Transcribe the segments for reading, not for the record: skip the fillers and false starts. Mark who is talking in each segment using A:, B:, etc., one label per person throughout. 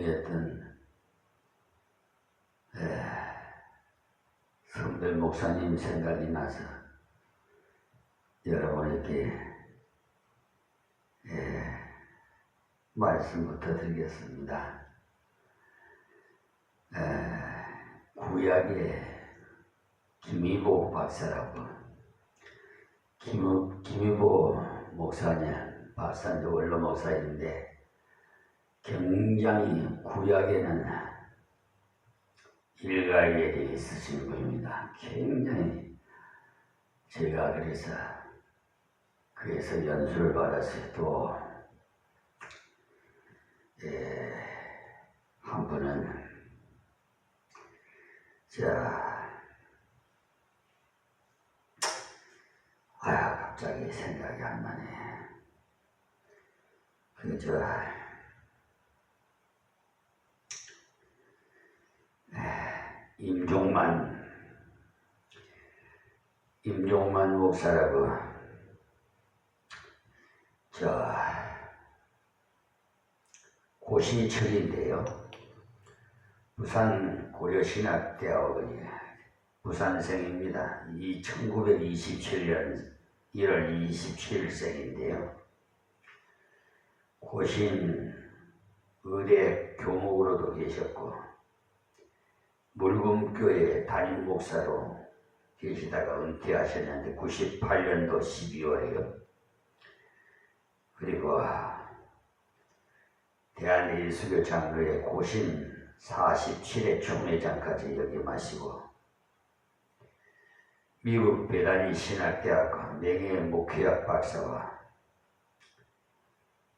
A: 존경했던 성별 목사님 생각이 나서 여러분에게 말씀부터 드리겠습니다. 구약의 김희보 박사라고, 김희보 목사님, 박사인데 원로 목사인데 굉장히 구약에는 일가견이 있으신 분입니다. 굉장히 제가 그래서 연수를 받았어요. 또 한 분은 갑자기 생각이 안 나네. 임종만 목사라고, 고신철인데요. 부산 고려신학대학원이 부산생입니다. 1927년 1월 27일생인데요. 고신 의대 교목으로도 계셨고 물금교회 담임 목사로 계시다가 은퇴하셨는데 98년도 12월에요. 그리고 대한예수교 장로의 고신 47회 총회장까지 역임하시고 미국 베다니 신학대학과 명예 목회학 박사와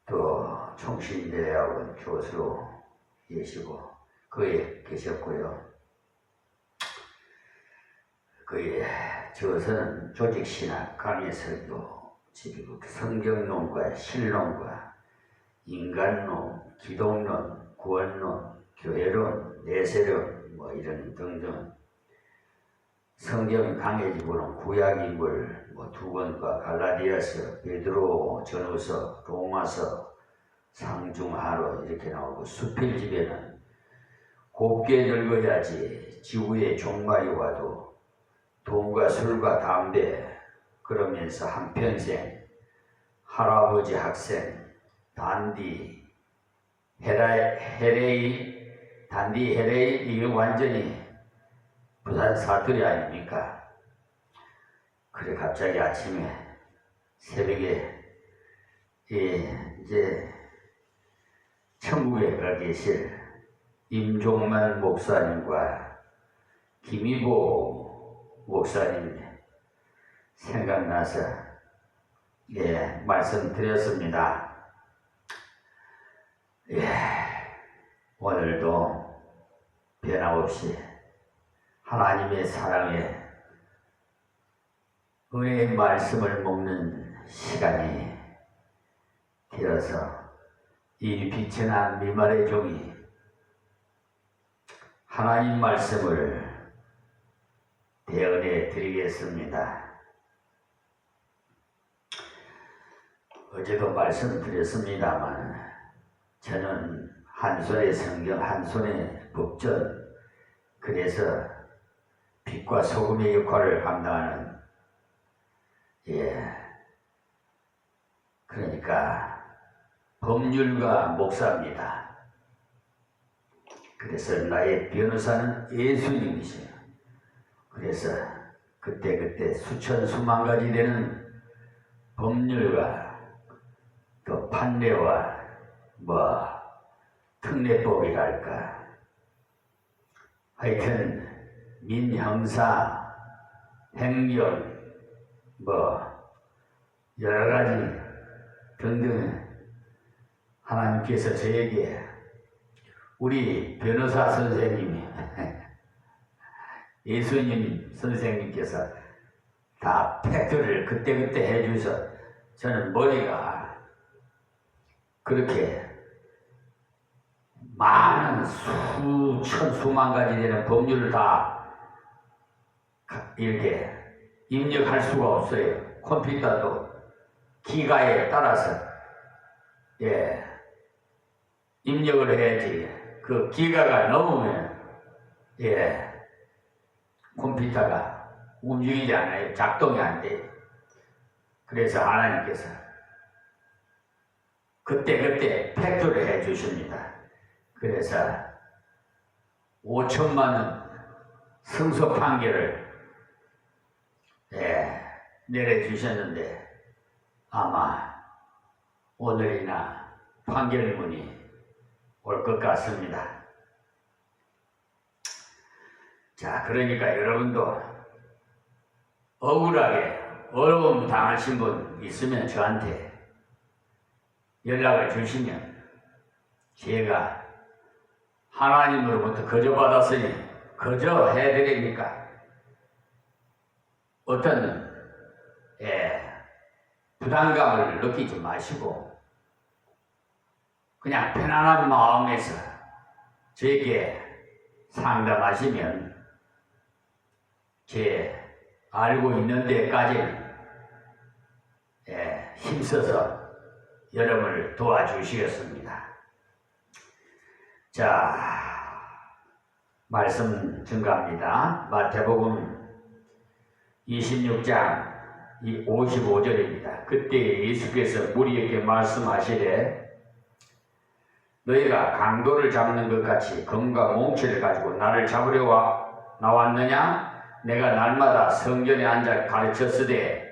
A: 또 총신대학원 교수로 계시고 그에 계셨고요. 그의 저서는 조직신학, 강해설교, 성경론과 신론과 인간론, 기독론, 구원론, 교회론, 내세론 이런 등등 성경이 강해지고는 구약인물 두 권과 갈라디아서, 베드로 전후서, 로마서, 상중하로 이렇게 나오고 수필집에는 곱게 늙어야지 지구의 종말이 와도 돈과 술과 담배 그러면서 한평생 할아버지 학생 단디 헤레이 이게 완전히 부산 사투리 아닙니까? 그래 갑자기 아침에 새벽에 이제 천국에 가 계실 임종만 목사님과 김희보 목사님 생각나서 말씀드렸습니다. 오늘도 변함없이 하나님의 사랑에 은혜의 말씀을 먹는 시간이 되어서 이 비천한 미말의 종이 하나님 말씀을 대언해 드리겠습니다. 어제도 말씀드렸습니다만 저는 한 손에 성경, 한 손에 법전, 그래서 빛과 소금의 역할을 감당하는 그러니까 법률가 목사입니다. 그래서 나의 변호사는 예수님이세요. 그래서 그때 수천 수만 가지 되는 법률과 또 판례와 특례법이랄까 하여튼 민형사 행정 여러가지 등등 하나님께서 저에게 우리 변호사 선생님이 예수님 선생님께서 다 팩트를 그때 해주셔서 저는 머리가 그렇게 많은 수천 수만 가지 되는 법률을 다 이렇게 입력할 수가 없어요. 컴퓨터도 기가에 따라서 입력을 해야지 그 기가가 넘으면 컴퓨터가 움직이지 않아요. 작동이 안 돼요. 그래서 하나님께서 그때 팩토를 해 주십니다. 그래서 5천만 원 승소 판결을 내려주셨는데 아마 오늘이나 판결문이 올 것 같습니다. 자, 그러니까 여러분도 억울하게 어려움 당하신 분 있으면 저한테 연락을 주시면 제가 하나님으로부터 거저받았으니 거저 해드리니까 어떤 부담감을 느끼지 마시고 그냥 편안한 마음에서 저에게 상담하시면 제 알고 있는 데까지는 힘써서 여러분을 도와주시겠습니다. 자, 말씀 증가합니다. 마태복음 26장 55절입니다. 그때 예수께서 무리에게 말씀하시되 너희가 강도를 잡는 것 같이 검과 몽치를 가지고 나를 잡으려 나왔느냐? 내가 날마다 성전에 앉아 가르쳤으되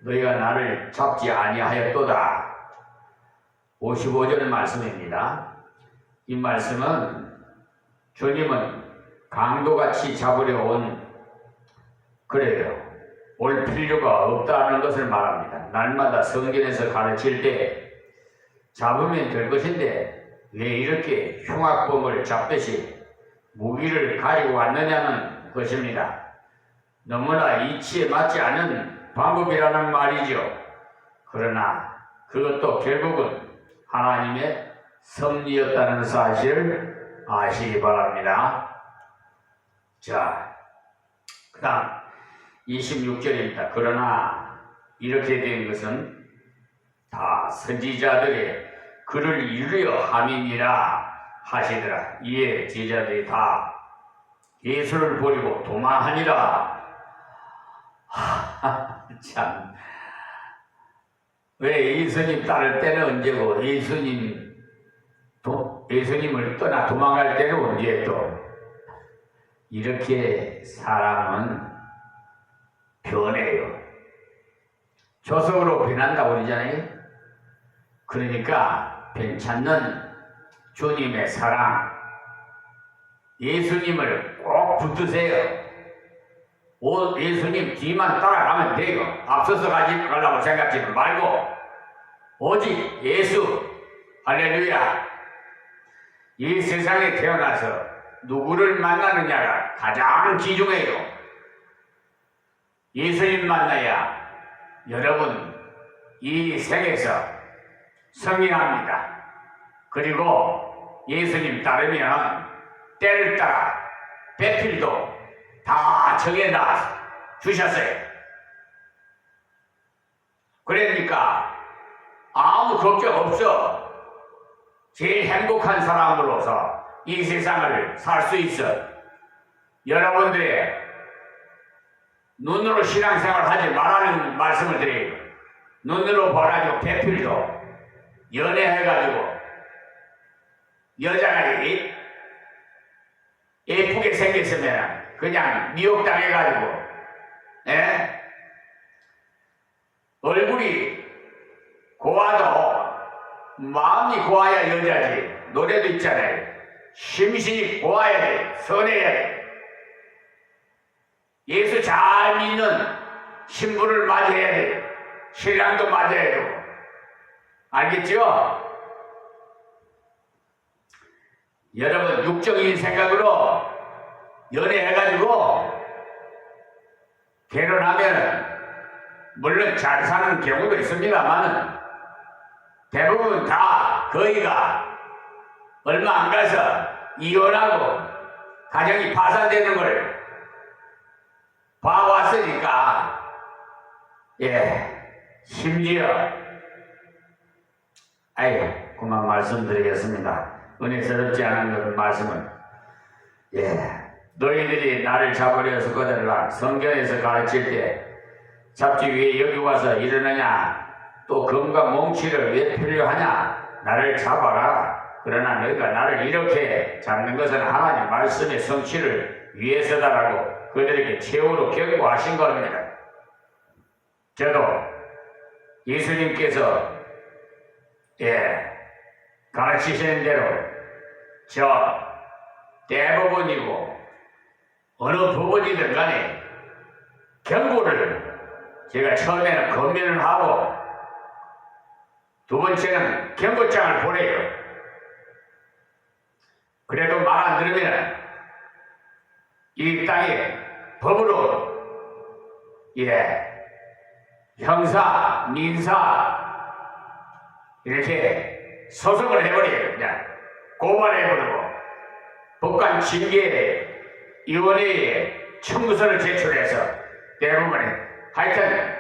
A: 너희가 나를 잡지 아니하였도다. 55절 말씀입니다. 이 말씀은 주님은 강도같이 잡으려 올 필요가 없다는 것을 말합니다. 날마다 성전에서 가르칠 때 잡으면 될 것인데 왜 이렇게 흉악범을 잡듯이 무기를 가지고 왔느냐는 것입니다. 너무나 이치에 맞지 않은 방법이라는 말이죠. 그러나 그것도 결국은 하나님의 섭리였다는 사실을 아시기 바랍니다. 자, 그 다음 26절입니다. 그러나 이렇게 된 것은 다 선지자들의 그를 이루려 함이니라 하시더라. 이에 제자들이 다 예수를 버리고 도망하니라. 참, 왜 예수님 따를 때는 언제고 예수님을 떠나 도망갈 때는 언제 또 이렇게 사람은 변해요. 조석으로 변한다고 그러잖아요. 그러니까 괜찮는 주님의 사랑, 예수님을 꼭 붙드세요. 예수님 뒤만 따라가면 돼요. 앞서서 가려고 생각지는 말고 오직 예수, 할렐루야. 이 세상에 태어나서 누구를 만나느냐가 가장 귀중해요. 예수님 만나야 여러분 이 생에서 성행합니다. 그리고 예수님 따르면 때를 따라 배필도 다 정해놔 주셨어요. 그러니까 아무 걱정 없어. 제일 행복한 사람으로서 이 세상을 살 수 있어. 여러분들의 눈으로 신앙생활 하지 말라는 말씀을 드려요. 눈으로 봐가지고 배필도 연애해가지고 여자가 예쁘게 생겼으면 그냥 미혹당해가지고 얼굴이 고와도 마음이 고와야 여자지. 노래도 있잖아요. 심신이 고와야 돼. 선해야 돼. 예수 잘 믿는 신부를 맞이해야 돼. 신랑도 맞아야 되고. 알겠죠? 여러분 육적인 생각으로 연애해가지고 결혼하면 물론 잘 사는 경우도 있습니다만 대부분 다 거의가 얼마 안 가서 이혼하고 가정이 파산되는 걸 봐왔으니까 심지어 그만 말씀드리겠습니다. 은혜스럽지 않은 그 말씀은 너희들이 나를 잡으려서 거들라 성경에서 가르칠 때 잡지 위에 여기 와서 이러느냐 또 금과 몽치를 왜 필요하냐 나를 잡아라. 그러나 너희가 나를 이렇게 잡는 것은 하나님 말씀의 성취를 위해서다라고 그들에게 최후로 경고하신 겁니다. 저도 예수님께서 가르치시는 대로 저 대법원이고 어느 법원이든 간에 경고를 제가 처음에는 검면을 하고 두 번째는 경고장을 보내요. 그래도 말 안 들으면 이 땅에 법으로 형사, 민사 이렇게 소송을 해버려요. 그냥 고발해버리고 법관 징계위원회에 청구서를 제출해서 대부분에 하여튼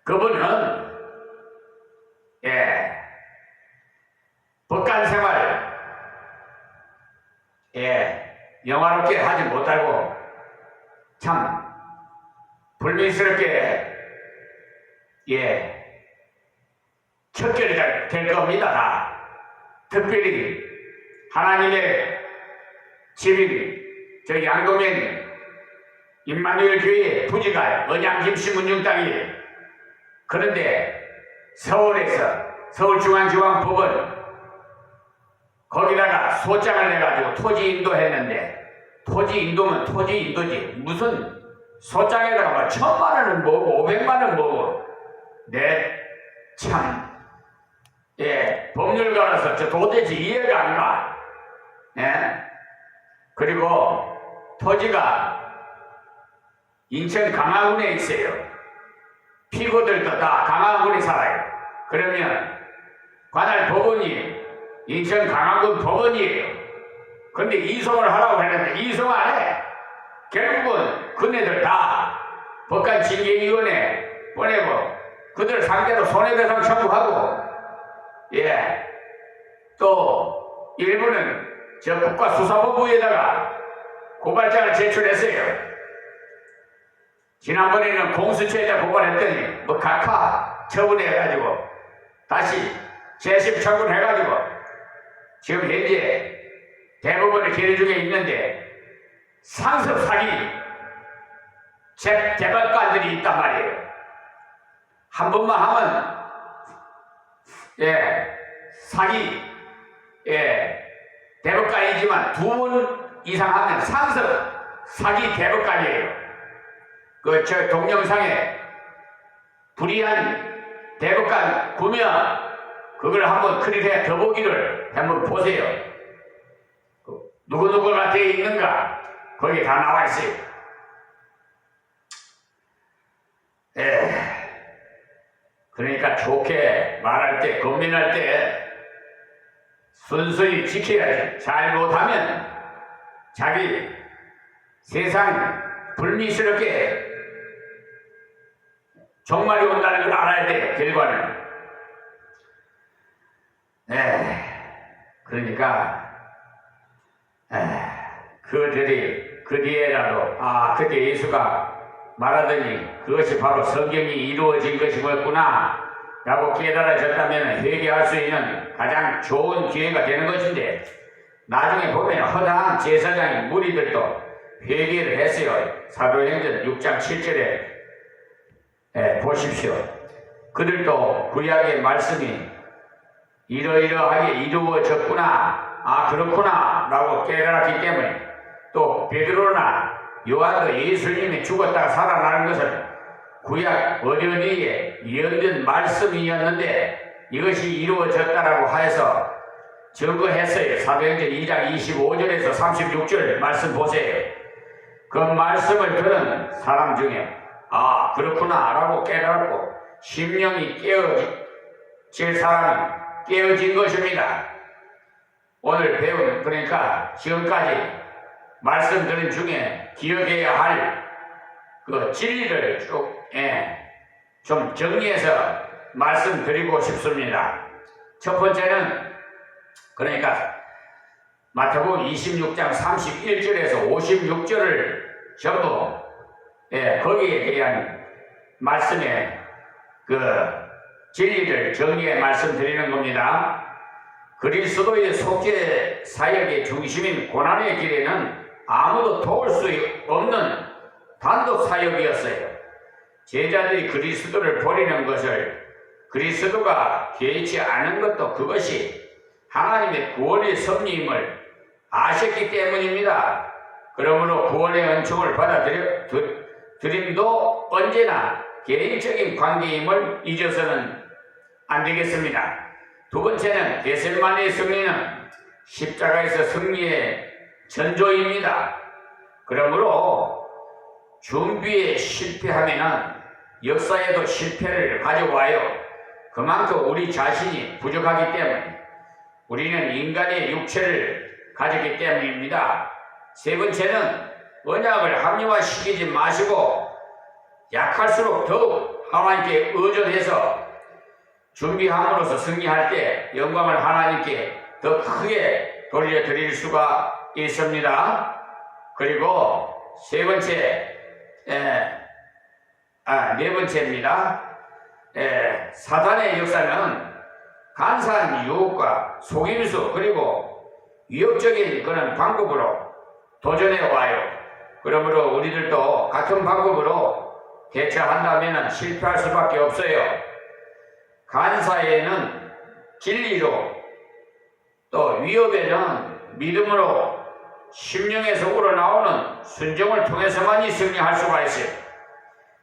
A: 그분은 법관 생활 영화롭게 하지 못하고 참 불미스럽게 척결이 될 겁니다. 다. 특별히 하나님의 집인 저 양동면 임마누엘 교회 부지가 언양김씨 문중땅이에요. 그런데 서울에서 서울중앙지방법원 거기다가 소장을 내가지고 토지 인도했는데 토지 인도면 토지 인도지 무슨 소장에다가 막 1,000만원은 뭐고 500만원 뭐고 참 법률가라서 저 도대체 이해가 안 가. 그리고 토지가 인천 강화군에 있어요. 피고들도 다 강화군에 살아요. 그러면 관할 법원이 인천 강화군 법원이에요. 근데 이송을 하라고 했는데 이송 안 해. 결국은 그네들 다 법관 징계위원회 보내고 그들 상대로 손해배상 청구하고 또 일부는 저 국가수사본부에다가 고발장을 제출했어요. 지난번에는 공수처에다 고발했더니 뭐 각하 처분해가지고 다시 재심 처분해가지고 지금 현재 대법원에 계류 중에 있는데 상습 사기 대법관들이 있단 말이에요. 한 번만 하면 사기 대법관이지만 2번 이상 하면 상습 사기 대법관이에요. 저 동영상에 불의한 대법관 구명 그걸 한번 클릭해 더보기를 한번 보세요. 누구누구가 되어 있는가 거기 다 나와 있어요. 그러니까 좋게 말할 때 고민할 때 순수히 지켜야지. 잘못하면 자기 세상 불미스럽게 종말이 온다는 걸 알아야 돼요. 결과는. 그러니까 그들이 그 뒤에라도 그때 예수가 말하더니 그것이 바로 성경이 이루어진 것이었구나 라고 깨달아졌다면 회개할 수 있는 가장 좋은 기회가 되는 것인데 나중에 보면 허다한 제사장의 무리들도 회개를 했어요. 사도행전 6장 7절에 보십시오. 그들도 구약의 말씀이 이러이러하게 이루어졌구나 그렇구나 라고 깨달았기 때문에 또 베드로나 요한도 예수님이 죽었다가 살아나는 것은 구약 어련히에 예언된 말씀이었는데 이것이 이루어졌다라고 하여서 증거했어요. 사도행전 2장 25절에서 36절 말씀 보세요. 그 말씀을 들은 사람 중에 그렇구나 라고 깨달았고 심령이 깨어질 사람이 깨어진 것입니다. 오늘 배운 그러니까 지금까지 말씀 들은 중에 기억해야 할 그 진리를 좀 정리해서 말씀드리고 싶습니다. 첫 번째는 그러니까 마태복음 26장 31절에서 56절을 전부 거기에 대한 말씀에 그 진리를 정리해 말씀드리는 겁니다. 그리스도의 속죄 사역의 중심인 고난의 길에는 아무도 도울 수 없는 단독 사역이었어요. 제자들이 그리스도를 버리는 것을 그리스도가 개의치 않은 것도 그것이 하나님의 구원의 섭리임을 아셨기 때문입니다. 그러므로 구원의 은총을 받아들임도 언제나 개인적인 관계임을 잊어서는 안 되겠습니다. 두 번째는 겟세마네의 승리는 십자가에서 승리의 전조입니다. 그러므로 준비에 실패하면 역사에도 실패를 가져와요. 그만큼 우리 자신이 부족하기 때문에 우리는 인간의 육체를 가졌기 때문입니다. 세 번째는 언약을 합리화시키지 마시고 약할수록 더욱 하나님께 의존해서 준비함으로써 승리할 때 영광을 하나님께 더 크게 돌려드릴 수가 있습니다. 그리고 네 번째입니다. 사단의 역사는 간사한 유혹과 속임수 그리고 위협적인 그런 방법으로 도전해 와요. 그러므로 우리들도 같은 방법으로 대처한다면 실패할 수밖에 없어요. 간사에는 진리로 또 위협에는 믿음으로 심령에서 우러나오는 순종을 통해서만이 승리할 수가 있어요.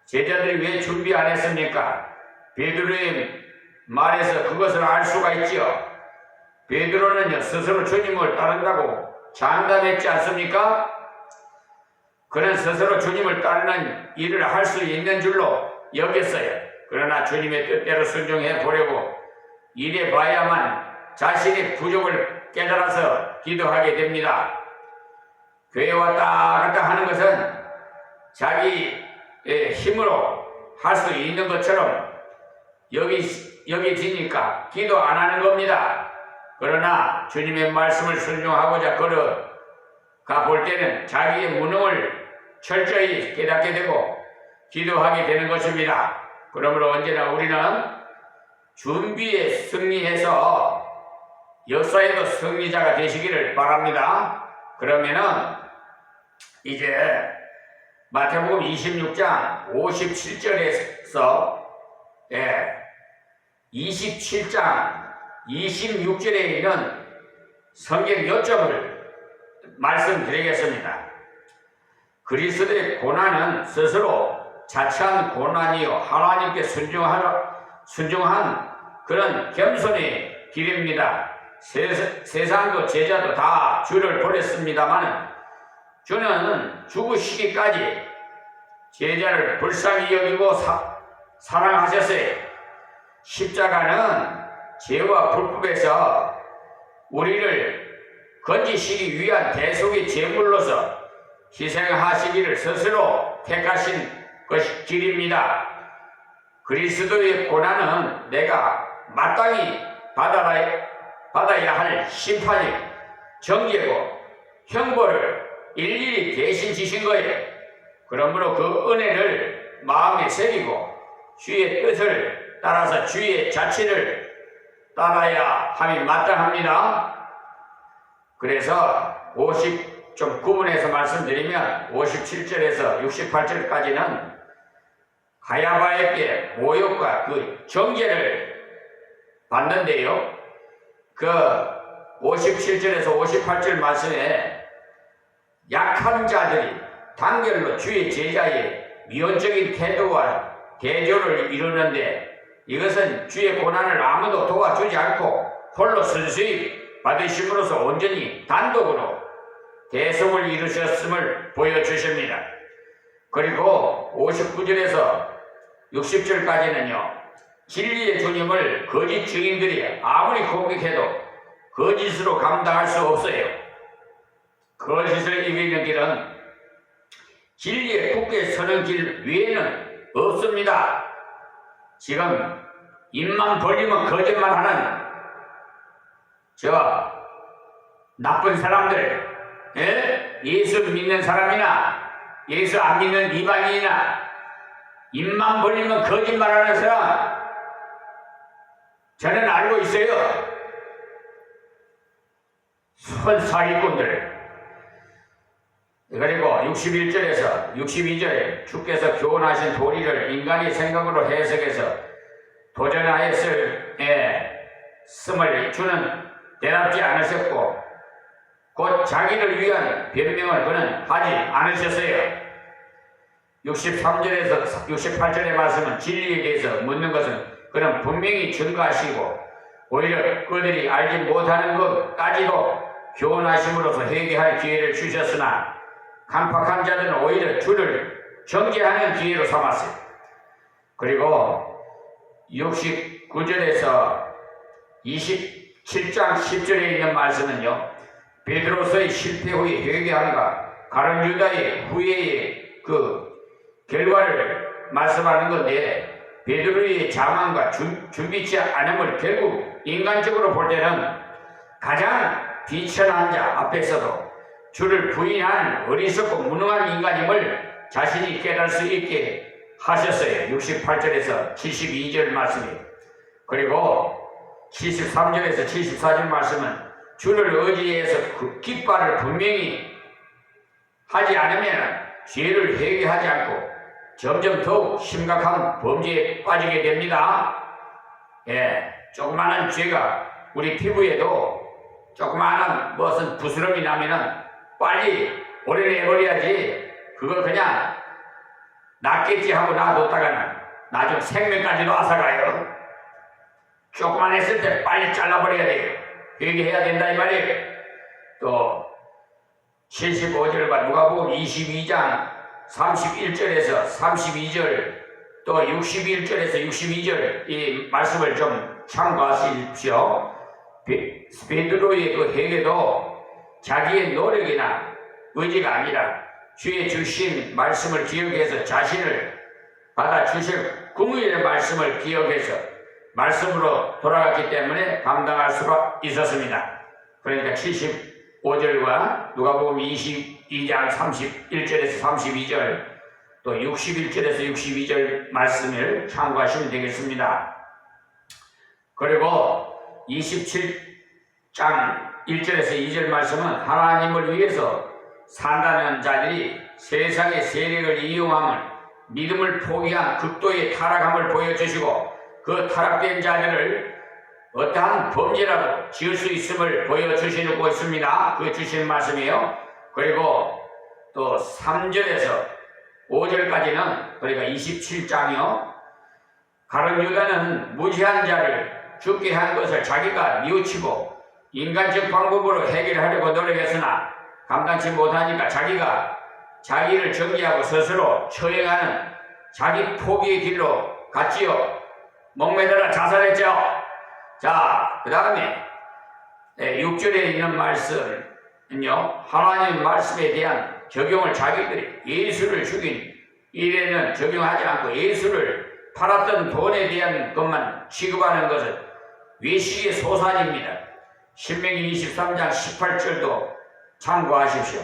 A: 제자들이 왜 준비 안 했습니까? 베드로의 말에서 그것을 알 수가 있지요. 베드로는요 스스로 주님을 따른다고 장담했지 않습니까? 그는 스스로 주님을 따르는 일을 할 수 있는 줄로 여겼어요. 그러나 주님의 뜻대로 순종해 보려고 이래 봐야만 자신의 부족을 깨달아서 기도하게 됩니다. 교회 왔다 갔다 하는 것은 자기의 힘으로 할 수 있는 것처럼 여기지니까 기도 안 하는 겁니다. 그러나 주님의 말씀을 순종하고자 걸어가 볼 때는 자기의 무능을 철저히 깨닫게 되고 기도하게 되는 것입니다. 그러므로 언제나 우리는 준비에 승리해서 역사에도 승리자가 되시기를 바랍니다. 그러면은 이제 마태복음 26장 57절에서 27장 26절에 있는 성경 요점을 말씀드리겠습니다. 그리스도의 고난은 스스로 자처한 고난이요 하나님께 순종한 그런 겸손의 길입니다. 세상도 제자도 다 주를 버렸습니다만 주는 죽으시기까지 제자를 불쌍히 여기고 사랑하셨어요. 십자가는 죄와 불법에서 우리를 건지시기 위한 대속의 제물로서 희생하시기를 스스로 택하신 것이 길입니다. 그리스도의 고난은 내가 마땅히 받아야 할 심판이 정죄고 형벌을 일일이 대신 지신 거예요. 그러므로 그 은혜를 마음에 새기고 주의 뜻을 따라서 주의 자치를 따라야 함이 마땅합니다. 그래서 좀 구분해서 말씀드리면 57절에서 68절까지는 가야바에게 모욕과 그 정죄를 받는데요. 그 57절에서 58절 말씀에 약한 자들이 단결로 주의 제자의 미온적인 태도와 대조를 이루는데 이것은 주의 고난을 아무도 도와주지 않고 홀로 순수히 받으심으로써 온전히 단독으로 대속을 이루셨음을 보여주십니다. 그리고 59절에서 60절까지는요. 진리의 주님을 거짓 증인들이 아무리 공격해도 거짓으로 감당할 수 없어요. 거짓을 이기는 길은 진리에 굳게 서는 길 위에는 없습니다. 지금 입만 벌리면 거짓말하는 저 나쁜 사람들, 예수 믿는 사람이나 예수 안 믿는 이방인이나 입만 벌리면 거짓말하는 사람 저는 알고 있어요. 사기꾼들. 그리고 61절에서 62절에 주께서 교훈하신 도리를 인간의 생각으로 해석해서 도전하였을 씀을 주는 대답지 않으셨고 곧 자기를 위한 변명을 그는 하지 않으셨어요. 63절에서 68절의 말씀은 진리에 대해서 묻는 것은 그는 분명히 증거하시고 오히려 그들이 알지 못하는 것까지도 교훈하심으로써 회개할 기회를 주셨으나 강팍한 자들은 오히려 주를 정죄하는 기회로 삼았어요. 그리고 69절에서 27장 10절에 있는 말씀은요, 베드로서의 실패 후에 회개함과 가룟 유다의 후회의 그 결과를 말씀하는 건데, 베드로의 자만과 준비치 않음을 결국 인간적으로 볼 때는 가장 비천한 자 앞에서도 주를 부인한 어리석고 무능한 인간임을 자신이 깨달을 수 있게 하셨어요. 68절에서 72절 말씀이에요. 그리고 73절에서 74절 말씀은 주를 의지해서 그 깃발을 분명히 하지 않으면 죄를 회개하지 않고 점점 더욱 심각한 범죄에 빠지게 됩니다. 조그마한 죄가 우리 피부에도 조그마한 무슨 부스럼이 나면은 빨리 오래내버려야지 그걸 그냥 낫겠지 하고 놔뒀다가는 나중 생명까지도 앗아가요. 조그만했을 때 빨리 잘라버려야 돼요. 회개해야 된다 이 말이에요. 또 75절과 누가복음 22장 31절에서 32절 또 61절에서 62절 이 말씀을 좀 참고하십시오. 베드로의 그 회개도 자기의 노력이나 의지가 아니라 주의 주신 말씀을 기억해서 자신을 받아 주실 궁의의 말씀을 기억해서 말씀으로 돌아갔기 때문에 감당할 수가 있었습니다. 그러니까 75절과 누가복음 22장 31절에서 32절 또 61절에서 62절 말씀을 참고하시면 되겠습니다. 그리고 27장 1절에서 2절 말씀은 하나님을 위해서 산다는 자들이 세상의 세력을 이용함을 믿음을 포기한 극도의 타락함을 보여주시고 그 타락된 자들을 어떠한 범죄라도 지을 수 있음을 보여주시고 있습니다. 그 주신 말씀이에요. 그리고 또 3절에서 5절까지는 그러니까 27장이요. 가룟 유다는 무지한 자를 죽게 한 것을 자기가 뉘우치고 인간적 방법으로 해결하려고 노력했으나 감당치 못하니까 자기가 자기를 정죄하고 스스로 처형하는 자기 포기의 길로 갔지요. 목매달아 자살했죠. 자, 그 다음에 6절에 있는 말씀은요, 하나님 말씀에 대한 적용을 자기들이 예수를 죽인 일에는 적용하지 않고 예수를 팔았던 돈에 대한 것만 취급하는 것은 외식의 소산입니다. 신명기 23장 18절도 참고하십시오.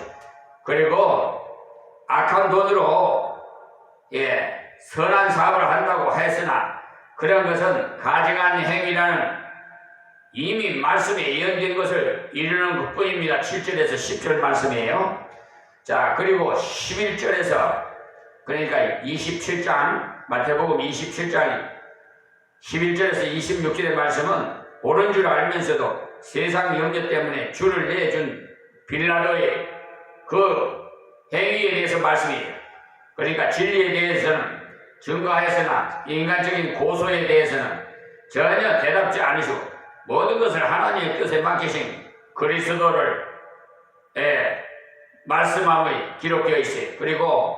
A: 그리고 악한 돈으로 선한 사업을 한다고 했으나 그런 것은 가증한 행위라는 이미 말씀에 예언된 것을 이루는 것뿐입니다. 7절에서 10절 말씀이에요. 자, 그리고 11절에서 그러니까 27장 마태복음 27장 11절에서 26절의 말씀은 옳은 줄 알면서도 세상 염려 때문에 주를 내준 빌라도의 그 행위에 대해서 말씀이에요. 그러니까 진리에 대해서는 증거하였으나 인간적인 고소에 대해서는 전혀 대답지 않으시고 모든 것을 하나님의 뜻에 맡기신 그리스도를 말씀함이 기록되어 있어요. 그리고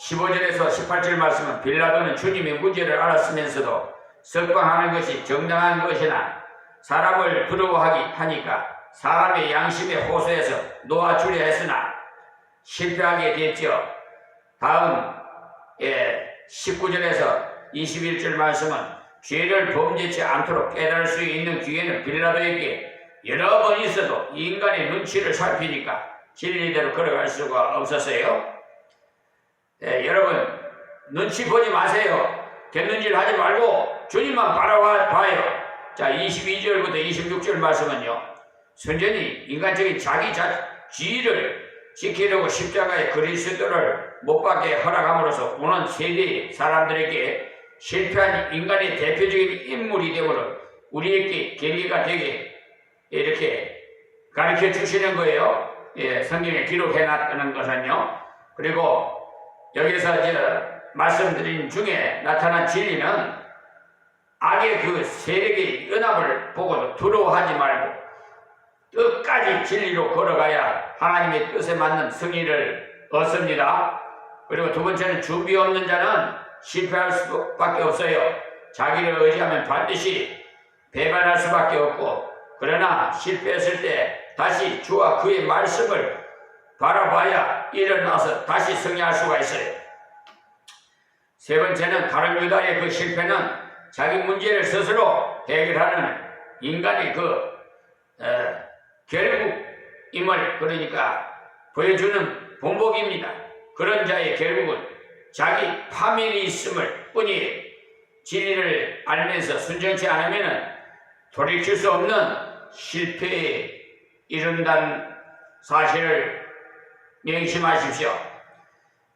A: 15절에서 18절 말씀은 빌라도는 주님의 무죄를 알았으면서도 석방하는 것이 정당한 것이나 사람을 두려워하니까 사람의 양심에 호소해서 놓아주려 했으나 실패하게 됐죠. 다음 19절에서 21절 말씀은 죄를 범죄치 않도록 깨달을 수 있는 기회는 빌라도에게 여러 번 있어도 인간의 눈치를 살피니까 진리대로 걸어갈 수가 없었어요. 여러분 눈치 보지 마세요. 됐는지를 하지 말고 주님만 바라봐요. 자, 22절부터 26절 말씀은요, 순전히 인간적인 자기 지위를 지키려고 십자가의 그리스도를 못 박게 허락함으로써 오는 세대의 사람들에게 실패한 인간의 대표적인 인물이 되므로 우리에게 계기가 되게 이렇게 가르쳐 주시는 거예요. 성경에 기록해 놨다는 것은요. 그리고 여기서 말씀드린 중에 나타난 진리는 악의 그 세력의 연합을 보고도 두려워하지 말고 끝까지 진리로 걸어가야 하나님의 뜻에 맞는 승리를 얻습니다. 그리고 두 번째는 준비 없는 자는 실패할 수밖에 없어요. 자기를 의지하면 반드시 배반할 수밖에 없고, 그러나 실패했을 때 다시 주와 그의 말씀을 바라봐야 일어나서 다시 승리할 수가 있어요. 세 번째는 다른 유다의 그 실패는 자기 문제를 스스로 해결하는 인간의 결국임을 그러니까 보여주는 본보기입니다. 그런 자의 결국은 자기 파멸이 있음을 뿐이에요. 진리를 알면서 순전치 않으면 돌이킬 수 없는 실패에 이른다는 사실을 명심하십시오.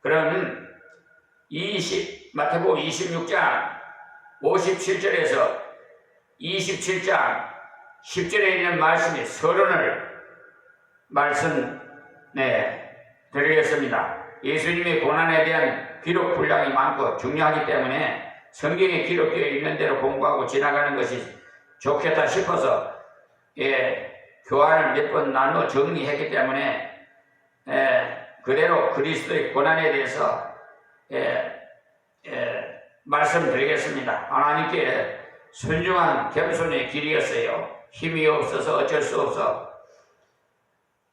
A: 그럼 마태복음 26장 57절에서 27장 10절에 있는 말씀이 서론을 드리겠습니다. 예수님의 고난에 대한 기록 분량이 많고 중요하기 때문에 성경에 기록되어 있는 대로 공부하고 지나가는 것이 좋겠다 싶어서 교환을 몇 번 나누어 정리했기 때문에 그대로 그리스도의 고난에 대해서 말씀드리겠습니다. 하나님께 순종한 겸손의 길이었어요. 힘이 없어서 어쩔 수 없어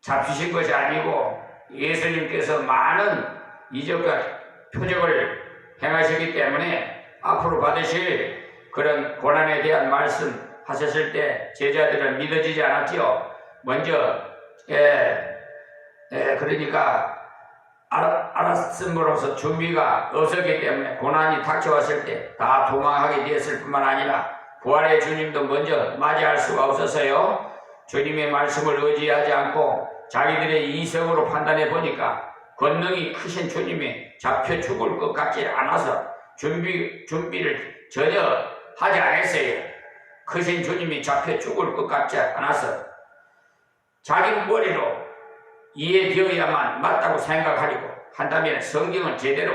A: 잡히신 것이 아니고 예수님께서 많은 이적과 표적을 행하셨기 때문에 앞으로 받으실 그런 고난에 대한 말씀 하셨을 때 제자들은 믿어지지 않았지요. 먼저 그러니까 알았음으로써 준비가 없었기 때문에 고난이 닥쳐왔을 때 다 도망하게 되었을 뿐만 아니라 부활의 주님도 먼저 맞이할 수가 없었어요. 주님의 말씀을 의지하지 않고 자기들의 이성으로 판단해 보니까 권능이 크신 주님이 잡혀 죽을 것 같지 않아서 준비를 전혀 하지 않았어요. 크신 주님이 잡혀 죽을 것 같지 않아서 자기 머리로 이해되어야만 맞다고 생각하려고 한다면 성경은 제대로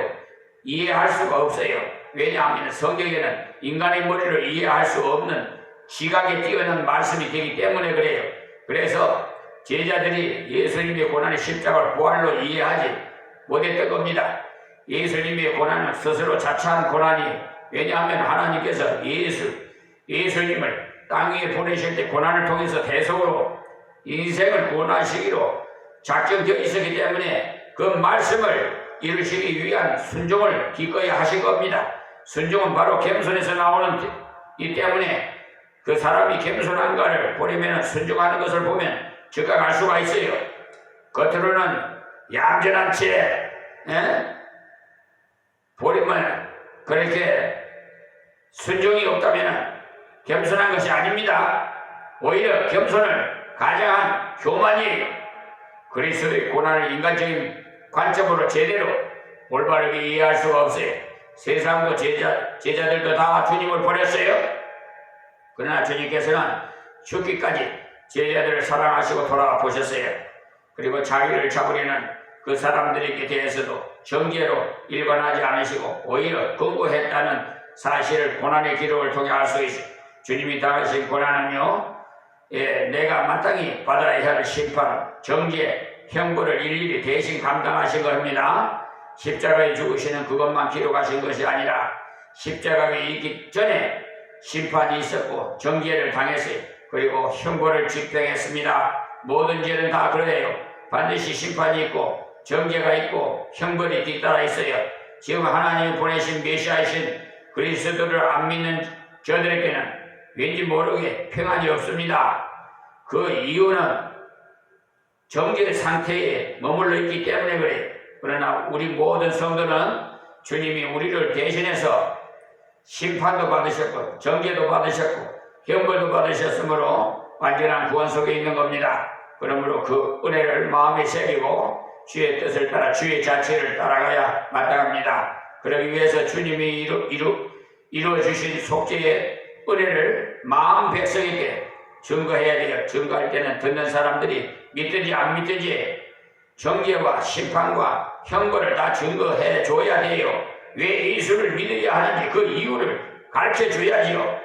A: 이해할 수가 없어요. 왜냐하면 성경에는 인간의 머리로 이해할 수 없는 지각에 뛰어난 말씀이 되기 때문에 그래요. 그래서 제자들이 예수님의 고난의 십자가를 부활로 이해하지 못했던 겁니다. 예수님의 고난은 스스로 자처한 고난이, 왜냐하면 하나님께서 예수님을 땅 위에 보내실 때 고난을 통해서 대속으로 인생을 구원하시기로 작정되어 있었기 때문에 그 말씀을 이루시기 위한 순종을 기꺼이 하신 겁니다. 순종은 바로 겸손에서 나오는 이 때문에 그 사람이 겸손한가를 보려면 순종하는 것을 보면 즉각 알 수가 있어요. 겉으로는 얌전한 채 보려면 그렇게 순종이 없다면 겸손한 것이 아닙니다. 오히려 겸손을 가장한 교만이에요. 그리스도의 고난을 인간적인 관점으로 제대로 올바르게 이해할 수가 없어요. 세상도 제자들도 다 주님을 버렸어요. 그러나 주님께서는 죽기까지 제자들을 사랑하시고 돌아와 보셨어요. 그리고 자기를 잡으려는 그 사람들에게 대해서도 정죄로 일관하지 않으시고 오히려 권고했다는 사실을 고난의 기록을 통해 알 수 있어요. 주님이 당하신 고난은요, 내가 마땅히 받아야 할 심판, 정죄, 형벌을 일일이 대신 감당하신 겁니다. 십자가에 죽으시는 그것만 기록하신 것이 아니라 십자가에 있기 전에 심판이 있었고 정죄를 당했어요. 그리고 형벌을 집행했습니다. 모든 죄는 다 그래요. 반드시 심판이 있고 정죄가 있고 형벌이 뒤따라 있어요. 지금 하나님이 보내신 메시아이신 그리스도를 안 믿는 저들에게는 왠지 모르게 평안이 없습니다. 그 이유는 정죄 상태에 머물러 있기 때문에 그래. 그러나 우리 모든 성도는 주님이 우리를 대신해서 심판도 받으셨고 정죄도 받으셨고 형벌도 받으셨으므로 완전한 구원 속에 있는 겁니다. 그러므로 그 은혜를 마음에 새기고 주의 뜻을 따라 주의 자체를 따라가야 마땅합니다. 그러기 위해서 주님이 이루어주신 속죄의 은혜를 마음 백성에게 증거해야 돼요. 증거할 때는 듣는 사람들이 믿든지 안 믿든지 정죄와 심판과 형벌을 다 증거해 줘야 돼요. 왜 예수를 믿어야 하는지 그 이유를 가르쳐 줘야지요.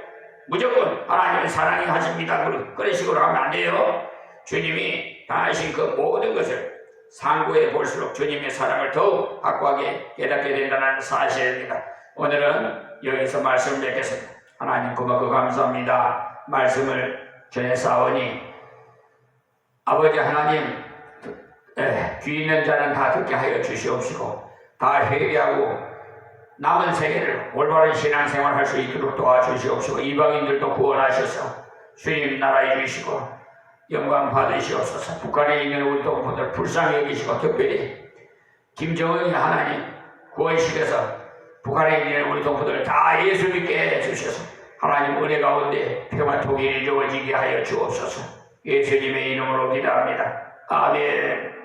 A: 무조건 하나님은 사랑이 하십니다. 그런 식으로 하면 안 돼요. 주님이 당하신 그 모든 것을 상고해 볼수록 주님의 사랑을 더욱 확고하게 깨닫게 된다는 사실입니다. 오늘은 여기서 말씀을 맺겠습니다. 하나님 고맙고 감사합니다. 말씀을 전해사오니 아버지 하나님 귀 있는 자는 다 듣게 하여 주시옵시고 다 회개하고 남은 세계를 올바른 신앙생활 할 수 있도록 도와주시옵시고 이방인들도 구원하셔서 주님 나라 이루시고 영광 받으시옵소서. 북한에 있는 우리 동포들 불쌍히 여기시고 특별히 김정은이 하나님 구원시켜서 북한에 있는 우리 동포들 다 예수 믿게 해주셔서 하나님 은혜 가운데 평화 통일이 이루어지게 하여 주옵소서. 예수님의 이름으로 기도합니다. 아멘.